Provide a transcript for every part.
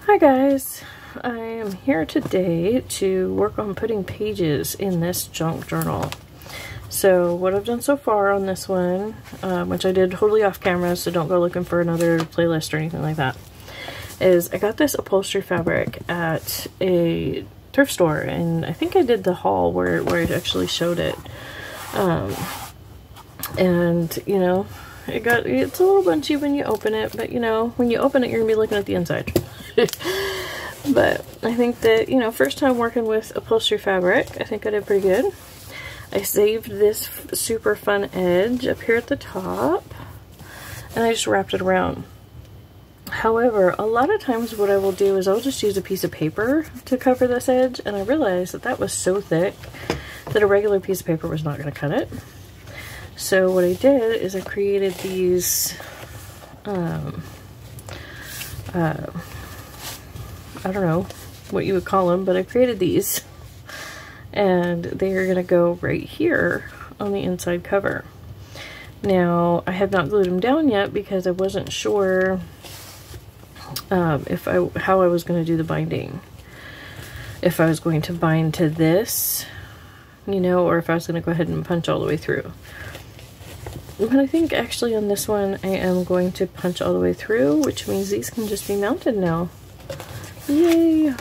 Hi guys, I am here today to work on putting pages in this junk journal. So what I've done so far on this one, which I did totally off camera, so don't go looking for another playlist or anything like that, is I got this upholstery fabric at a thrift store, and I think I did the haul where I actually showed it. And you know, it's a little bunchy when you open it, but you know, when you open it, you're gonna be looking at the inside. But I think that, you know, first time working with upholstery fabric, I think I did pretty good. I saved this super fun edge up here at the top, and I just wrapped it around. However, a lot of times what I will do is I'll just use a piece of paper to cover this edge, and I realized that that was so thick that a regular piece of paper was not going to cut it. So what I did is I created these, I don't know what you would call them, but I created these, and they are going to go right here on the inside cover. Now, I have not glued them down yet because I wasn't sure how I was going to do the binding. If I was going to bind to this, you know, or if I was going to go ahead and punch all the way through. But I think actually on this one I am going to punch all the way through, which means these can just be mounted now. Yay!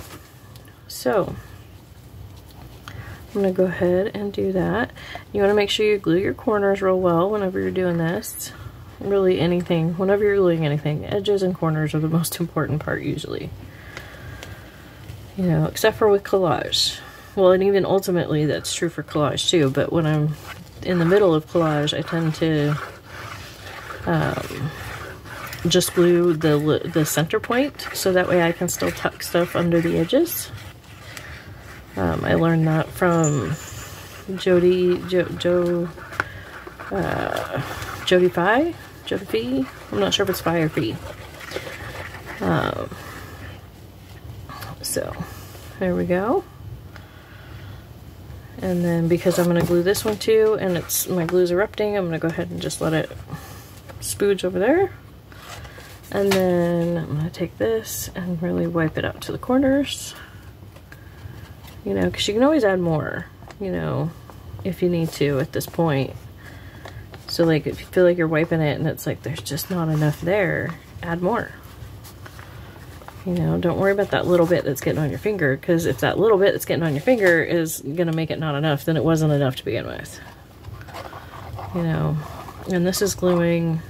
So I'm going to go ahead and do that. You want to make sure you glue your corners real well whenever you're doing this. Really anything, whenever you're gluing anything, edges and corners are the most important part usually. You know, except for with collage. Well, and even ultimately that's true for collage too, but when I'm in the middle of collage, I tend to just glue the center point, so that way I can still tuck stuff under the edges. I learned that from Jody Fi. I'm not sure if it's Fi or Fi. So there we go. And then because I'm going to glue this one too, and my glue's erupting, I'm going to go ahead and just let it spooge over there. And then I'm going to take this and really wipe it out to the corners. You know, because you can always add more, you know, if you need to at this point. So like if you feel like you're wiping it and it's like there's just not enough there, add more. You know, don't worry about that little bit that's getting on your finger, because if that little bit that's getting on your finger is going to make it not enough, then it wasn't enough to begin with. You know, and this is gluing,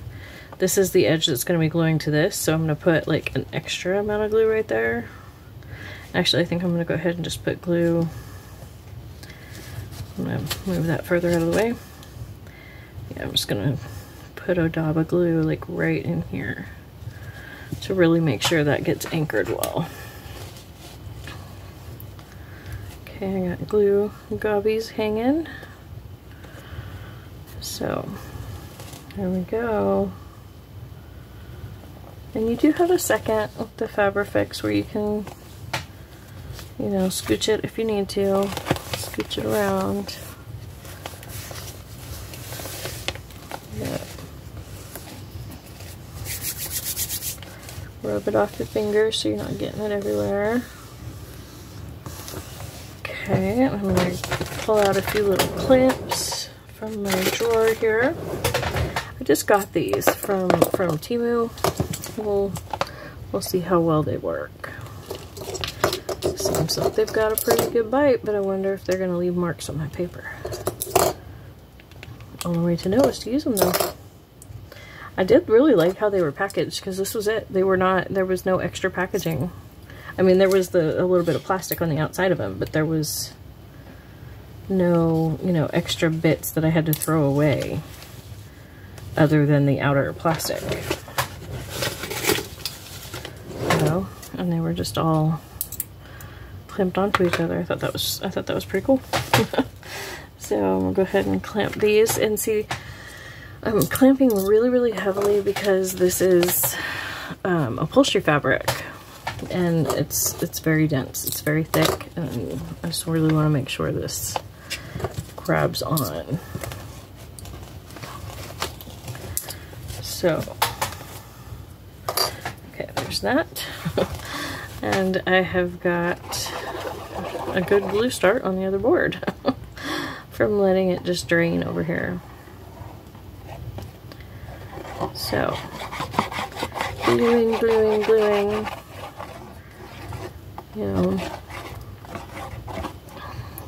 this is the edge that's going to be gluing to this, so I'm going to put like an extra amount of glue right there. Actually, I think I'm going to go ahead and just put glue. I'm going to move that further out of the way. Yeah, I'm just going to put a dab of glue like right in here to really make sure that gets anchored well. Okay, I got glue gobbies hanging. So, there we go. And you do have a second with the Fabrifix where you can, you know, scooch it if you need to. Scooch it around. Yeah. Rub it off your fingers so you're not getting it everywhere. Okay, I'm going to pull out a few little clamps from my drawer here. I just got these from Temu. We'll see how well they work. Seems like they've got a pretty good bite, but I wonder if they're going to leave marks on my paper. Only way to know is to use them though. I did really like how they were packaged, because this was it. They were not, there was no extra packaging. I mean, there was a little bit of plastic on the outside of them, but there was no, you know, extra bits that I had to throw away other than the outer plastic. You know, and they were just all clamped onto each other. I thought that was pretty cool. So I'm gonna go ahead and clamp these, and see, I'm clamping really, really heavily because this is upholstery fabric, and it's very dense, it's very thick, and I just really want to make sure this grabs on. So, okay, there's that. And I have got a good glue start on the other board from letting it just drain over here. So, gluing, gluing, gluing. You know,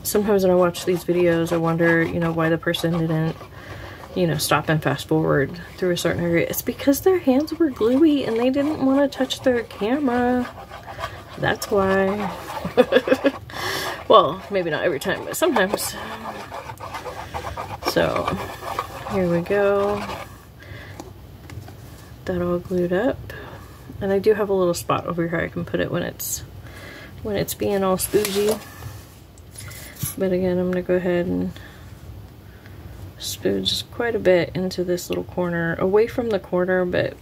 sometimes when I watch these videos, I wonder, you know, why the person didn't, you know, stop and fast forward through a certain area. It's because their hands were gluey and they didn't want to touch their camera. That's why. Well, maybe not every time, but sometimes. So, here we go. That all glued up. And I do have a little spot over here I can put it when it's being all spoogy. But again, I'm gonna go ahead and spooge quite a bit into this little corner, away from the corner, but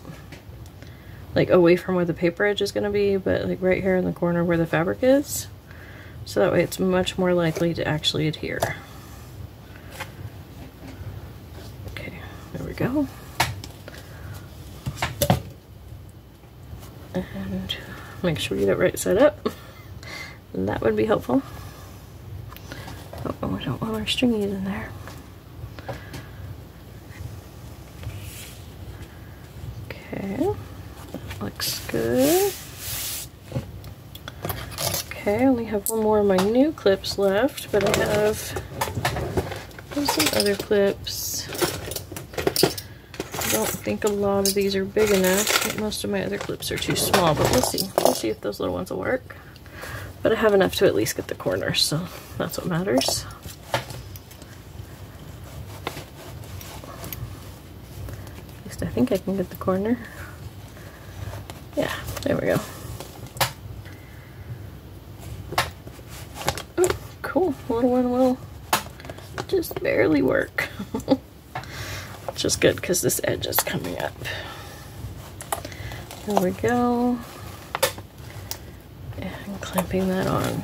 like away from where the paper edge is gonna be, but like right here in the corner where the fabric is. So that way it's much more likely to actually adhere. Okay, there we go. And make sure we get it right side up. And that would be helpful. Oh, we don't want our stringies in there. Okay, looks good. Okay, I only have one more of my new clips left, but I have some other clips. I don't think a lot of these are big enough, but most of my other clips are too small, but we'll see. We'll see if those little ones will work. But I have enough to at least get the corners, so that's what matters. At least I think I can get the corner. Yeah, there we go. Oh, cool. The little one will just barely work. Which is good because this edge is coming up. There we go. And clamping that on.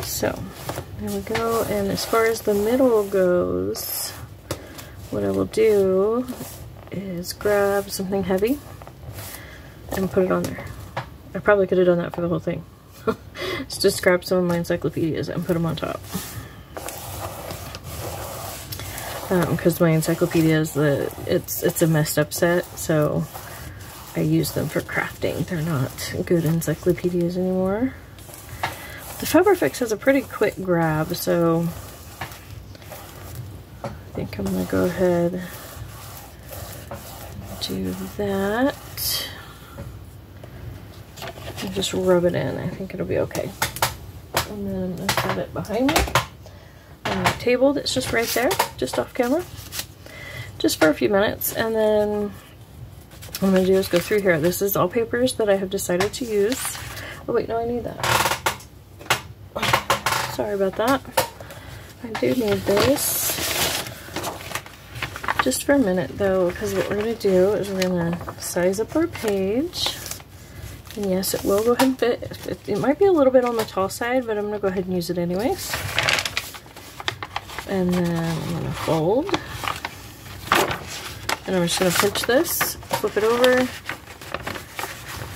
So, there we go. And as far as the middle goes, what I will do is grab something heavy and put it on there. I probably could have done that for the whole thing. Just grab some of my encyclopedias and put them on top. Because my encyclopedias, it's a messed up set, so I use them for crafting. They're not good encyclopedias anymore. The Fabrifix has a pretty quick grab, so I think I'm gonna go ahead and do that. And just rub it in. I think it'll be okay. And then I'm gonna set it behind me on the table that's just right there, just off camera, just for a few minutes. And then what I'm gonna do is go through here. This is all papers that I have decided to use. Oh wait, no, I need that. Sorry about that. I do need this. Just for a minute though, because what we're gonna do is we're gonna size up our page. And yes, it will go ahead and fit. It might be a little bit on the tall side, but I'm gonna go ahead and use it anyways. And then I'm gonna fold. And I'm just gonna pinch this, flip it over,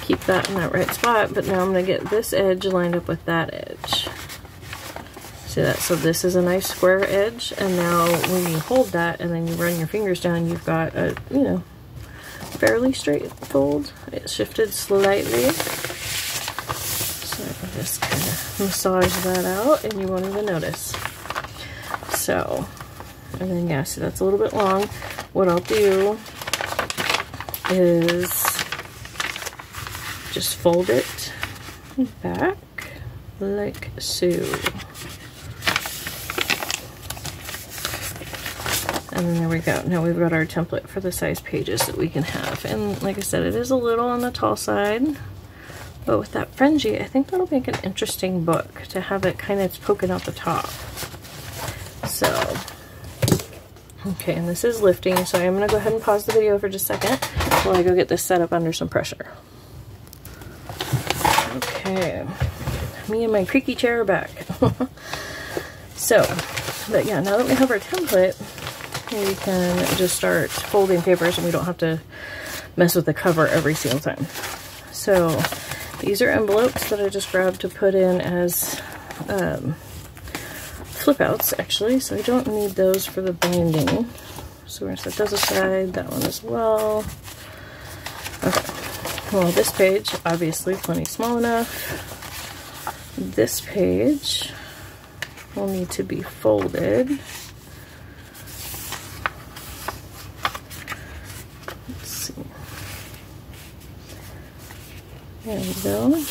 keep that in that right spot, but now I'm gonna get this edge lined up with that edge. See that? So this is a nice square edge, and now when you hold that and then you run your fingers down, you've got a, you know, fairly straight fold. It shifted slightly. So I can just kind of massage that out and you won't even notice. So, and then yeah, see that's a little bit long. What I'll do is just fold it back like so. And then there we go. Now we've got our template for the size pages that we can have. And like I said, it is a little on the tall side, but with that fringy, I think that'll make an interesting book to have it kind of poking out the top. So, okay, and this is lifting, so I'm gonna go ahead and pause the video for just a second while I go get this set up under some pressure. Okay, me and my creaky chair are back. So, but yeah, now that we have our template, we can just start folding papers and we don't have to mess with the cover every single time. So these are envelopes that I just grabbed to put in as flip outs actually, so I don't need those for the binding. So we're gonna set those aside, that one as well. Okay, well this page, obviously plenty small enough. This page will need to be folded. Let's see. There we go.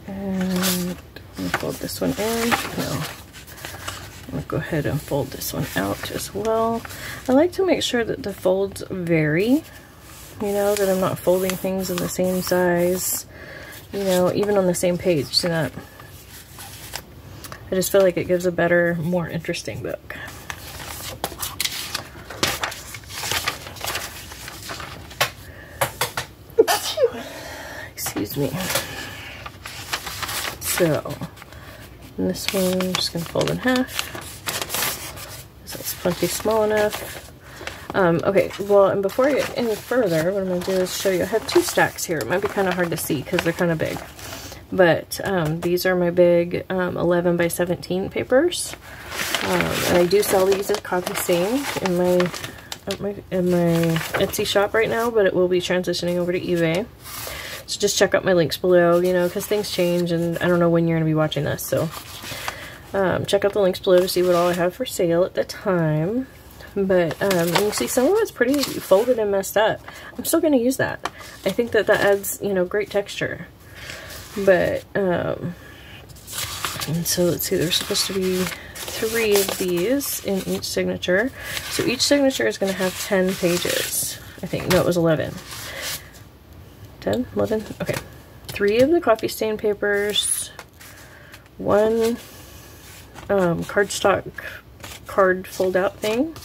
And I'm gonna fold this one in. No. I'm gonna go ahead and fold this one out as well. I like to make sure that the folds vary, you know, that I'm not folding things in the same size, you know, even on the same page, so that I just feel like it gives a better, more interesting book. Excuse me. So, and this one I'm just gonna fold in half. That's plenty small enough. Okay, well, and before I get any further, what I'm gonna do is show you. I have two stacks here. It might be kind of hard to see because they're kind of big. But these are my big 11 by 17 papers. And I do sell these as copy stain in my Etsy shop right now, but it will be transitioning over to eBay. So just check out my links below, you know, because things change and I don't know when you're going to be watching this. So check out the links below to see what all I have for sale at the time. But and you see some of it's pretty folded and messed up. I'm still going to use that. I think that that adds, you know, great texture. But, and so let's see, there's supposed to be 3 of these in each signature. So each signature is going to have 10 pages. I think, no, it was 11. 10, 11, okay. 3 of the coffee stain papers, 1 cardstock card fold out thing,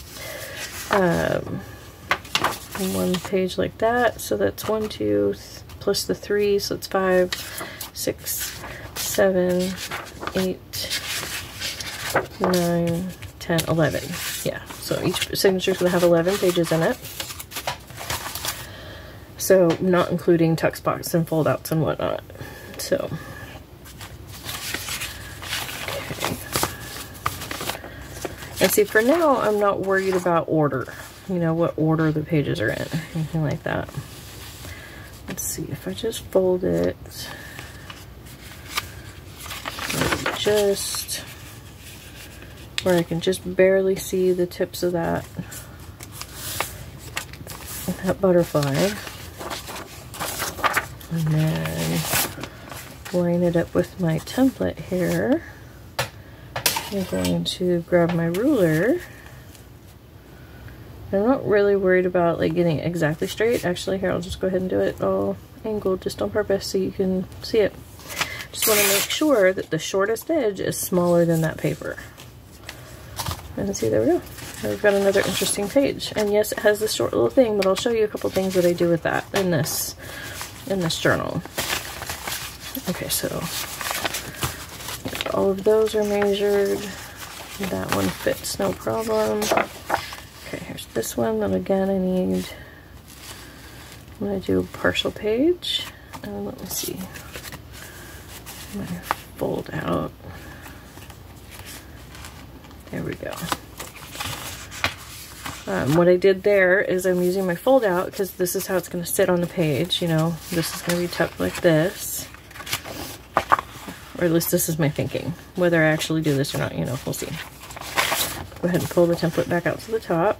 1 page like that, so that's 1, 2, plus the 3, so it's 5, 6, 7, 8, 9, 10, 11. Yeah, so each signature is going to have 11 pages in it. So not including tuck spots and fold outs and whatnot. So, okay. And see, for now, I'm not worried about order. You know, what order the pages are in, anything like that. Let's see, if I just fold it, just where I can just barely see the tips of that butterfly. And then line it up with my template here. I'm going to grab my ruler. I'm not really worried about like getting it exactly straight. Actually, here, I'll just go ahead and do it all angled just on purpose so you can see it. Just want to make sure that the shortest edge is smaller than that paper. And see, there we go. We've got another interesting page. And yes, it has this short little thing, but I'll show you a couple things that I do with that in this journal. Okay, so all of those are measured. That one fits no problem. Okay, here's this one, and again I need, I'm going to do a partial page, and let me see, I'm going to fold out, there we go. What I did there is I'm using my fold out because this is how it's going to sit on the page, you know, this is going to be tucked like this, or at least this is my thinking. Whether I actually do this or not, you know, we'll see. Go ahead and pull the template back out to the top.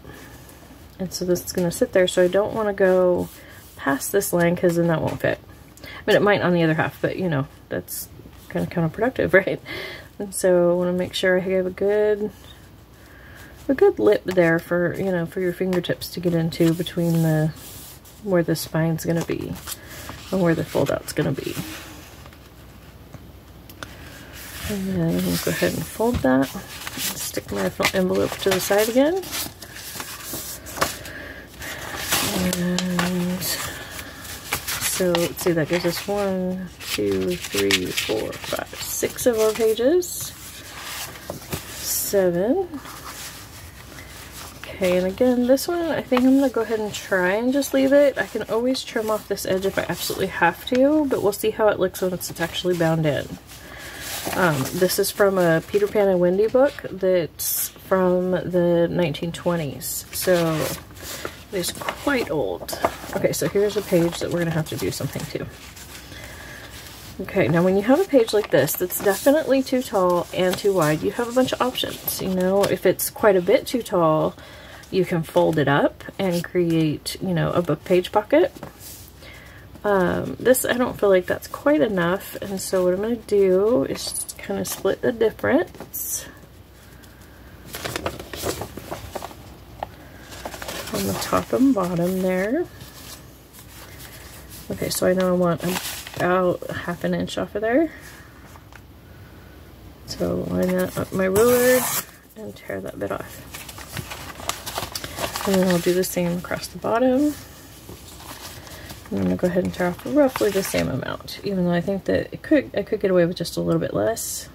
And so this is going to sit there, so I don't want to go past this line because then that won't fit. I mean, it might on the other half, but you know, that's kind of counterproductive, right? And so I want to make sure I have a good lip there for, you know, for your fingertips to get into between the, where the spine's going to be and where the fold out's going to be. And then I'm going to go ahead and fold that. Stick my envelope to the side again. And so let's see, that gives us 1, 2, 3, 4, 5, 6 of our pages. 7. Okay, Okay, and again, this one, I think I'm going to go ahead and try and just leave it. I can always trim off this edge if I absolutely have to, but we'll see how it looks once it's actually bound in. This is from a Peter Pan and Wendy book that's from the 1920s, so it's quite old. Okay, so here's a page that we're going to have to do something to. Okay, now when you have a page like this that's definitely too tall and too wide, you have a bunch of options. You know, if it's quite a bit too tall, you can fold it up and create, you know, a book page pocket. This, I don't feel like that's quite enough, and so what I'm going to do is just kind of split the difference on the top and bottom there. Okay, so I know I want about 1/2 inch off of there. So line that up my ruler and tear that bit off. And then I'll do the same across the bottom. I'm going to go ahead and tear off roughly the same amount, even though I think that I could get away with just a little bit less,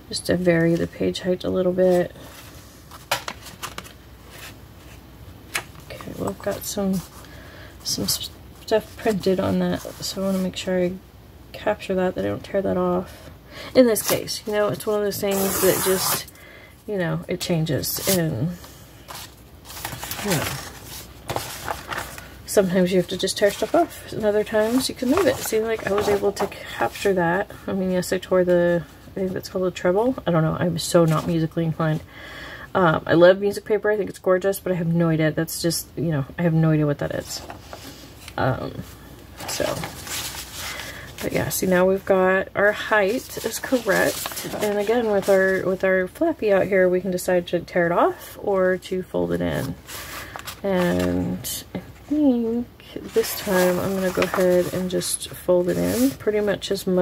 just to vary the page height a little bit. Okay, well, I've got some stuff printed on that, so I want to make sure I capture that I don't tear that off. In this case, you know, it's one of those things that just, you know, it changes, and you know, sometimes you have to just tear stuff off, and other times you can leave it. See, like, I was able to capture that. I mean, yes, I tore the, I think that's called a treble. I don't know, I'm so not musically inclined. I love music paper, I think it's gorgeous, but I have no idea. That's just, you know, I have no idea what that is. But yeah, see, now we've got our height is correct, and again, with our flappy out here, we can decide to tear it off or to fold it in. And I think this time I'm going to go ahead and just fold it in pretty much as I'm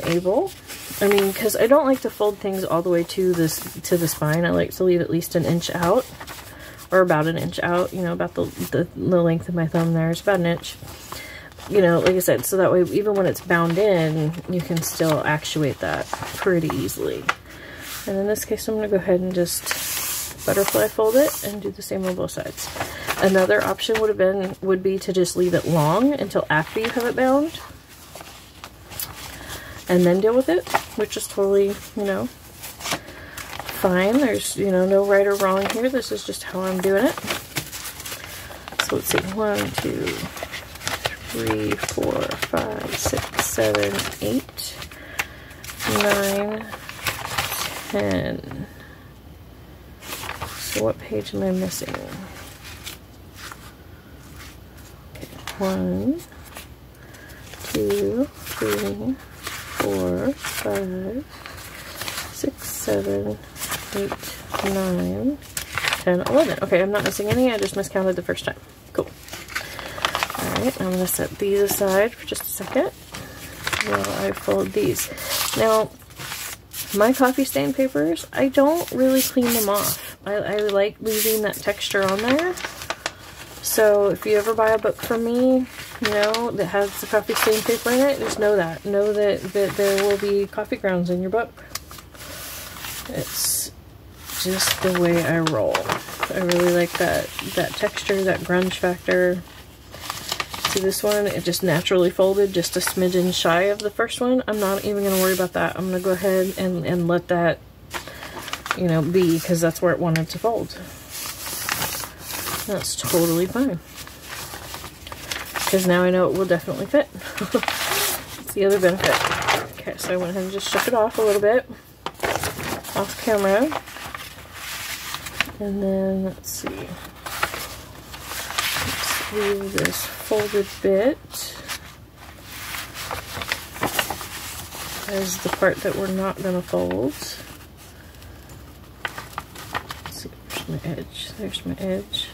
able. I mean, because I don't like to fold things all the way to the spine. I like to leave at least an inch out, or about an inch out, you know, about the length of my thumb there. It's about an inch. You know, like I said, so that way even when it's bound in, you can still actuate that pretty easily. And in this case, I'm going to go ahead and just butterfly fold it and do the same on both sides. Another option would be to just leave it long until after you have it bound, and then deal with it, which is totally, you know, fine. There's, you know, no right or wrong here. This is just how I'm doing it. So let's see, 1, 2, 3, 4, 5, 6, 7, 8, 9, 10. So what page am I missing? Okay, 1, 2, 3, 4, 5, 6, 7, 8, 9, 10, 11. Okay, I'm not missing any. I just miscounted the first time. Cool. Alright, I'm going to set these aside for just a second while I fold these. Now, my coffee stain papers, I don't really clean them off. I like leaving that texture on there. So if you ever buy a book from me, you know, that has the coffee stain paper in it, just know that. Know that there will be coffee grounds in your book. It's just the way I roll. I really like that texture, that grunge factor. See, this one, it just naturally folded just a smidgen shy of the first one. I'm not even going to worry about that. I'm going to go ahead and let that, you know, be, because that's where it wanted to fold. That's totally fine, because now I know it will definitely fit. That's the other benefit. Okay, so I went ahead and just shook it off a little bit off camera, and then let's see, let's leave this folded bit as the part that we're not going to fold. Let's see, where's my edge? There's my edge.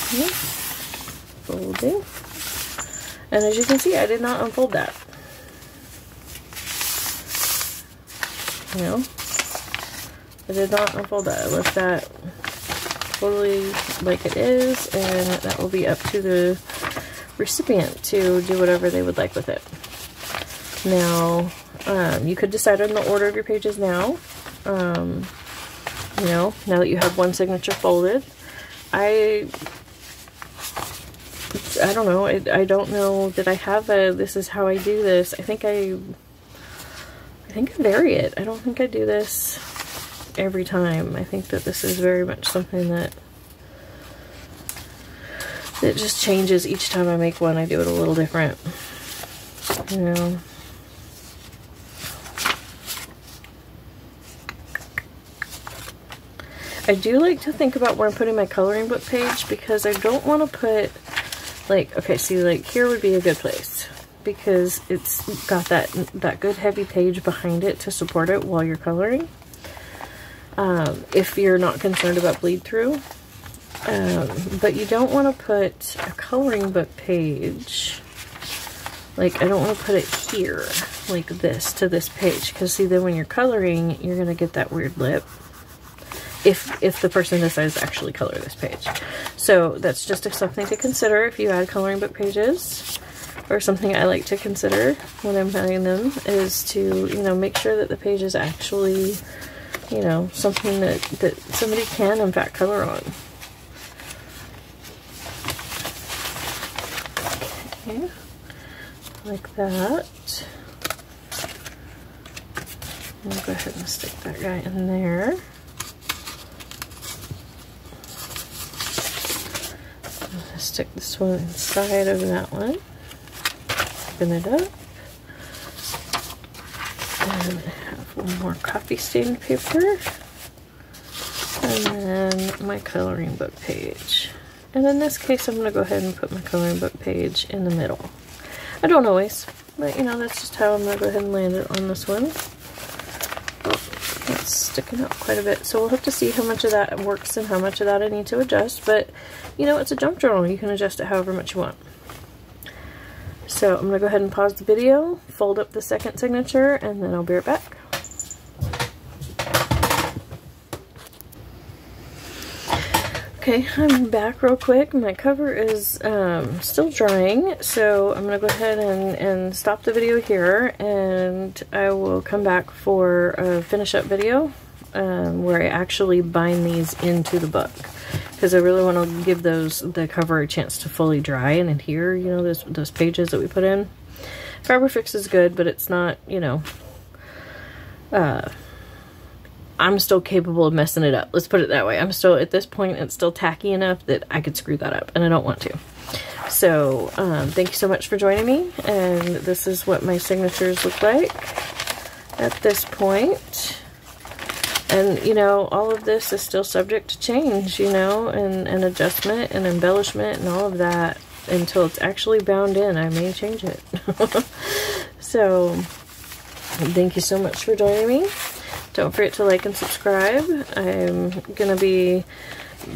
Okay. Folding. And as you can see, I did not unfold that. You know? I did not unfold that. I left that totally like it is, and that will be up to the recipient to do whatever they would like with it. Now, you could decide on the order of your pages now. You know, now that you have one signature folded. I don't know. I don't know that I have a, this is how I do this. I think I vary it. I don't think I do this every time. I think that this is very much something that just changes each time I make one. I do it a little different. You know. I do like to think about where I'm putting my coloring book page, because I don't want to put, like, okay, see, like, here would be a good place, because it's got that good heavy page behind it to support it while you're coloring. If you're not concerned about bleed through. But you don't want to put a coloring book page, like, I don't want to put it here, like this, to this page, because see, then when you're coloring, you're going to get that weird lip. If the person decides to actually color this page. So that's just something to consider if you add coloring book pages, or something I like to consider when I'm adding them, is to, you know, make sure that the page is actually, you know, something that somebody can in fact color on. Okay, like that. I'll go ahead and stick that guy in there. Stick this one inside of that one. Open it up. And I have one more copy stained paper. And then my coloring book page. And in this case, I'm going to go ahead and put my coloring book page in the middle. I don't always, but you know, that's just how I'm going to go ahead and land it on this one. Oh, it's sticking out quite a bit. So we'll have to see how much of that works and how much of that I need to adjust. But you know, it's a junk journal. You can adjust it however much you want. So I'm going to go ahead and pause the video, fold up the second signature, and then I'll be right back. Okay, I'm back real quick. My cover is still drying, so I'm going to go ahead and stop the video here, and I will come back for a finish up video where I actually bind these into the book. Because I really want to give the cover a chance to fully dry and adhere, you know, those pages that we put in. Fabrifix is good, but it's not, you know, I'm still capable of messing it up. Let's put it that way. I'm still, at this point, it's still tacky enough that I could screw that up, and I don't want to. So, thank you so much for joining me, and this is what my signatures look like at this point. And, you know, all of this is still subject to change, you know, and adjustment and embellishment and all of that until it's actually bound in. I may change it. So, thank you so much for joining me. Don't forget to like and subscribe. I'm going to be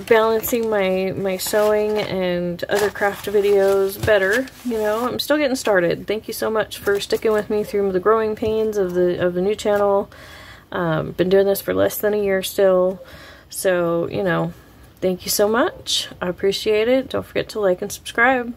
balancing my sewing and other craft videos better. You know, I'm still getting started. Thank you so much for sticking with me through the growing pains of the new channel. Been doing this for less than a year still, so, you know, thank you so much. I appreciate it. Don't forget to like and subscribe.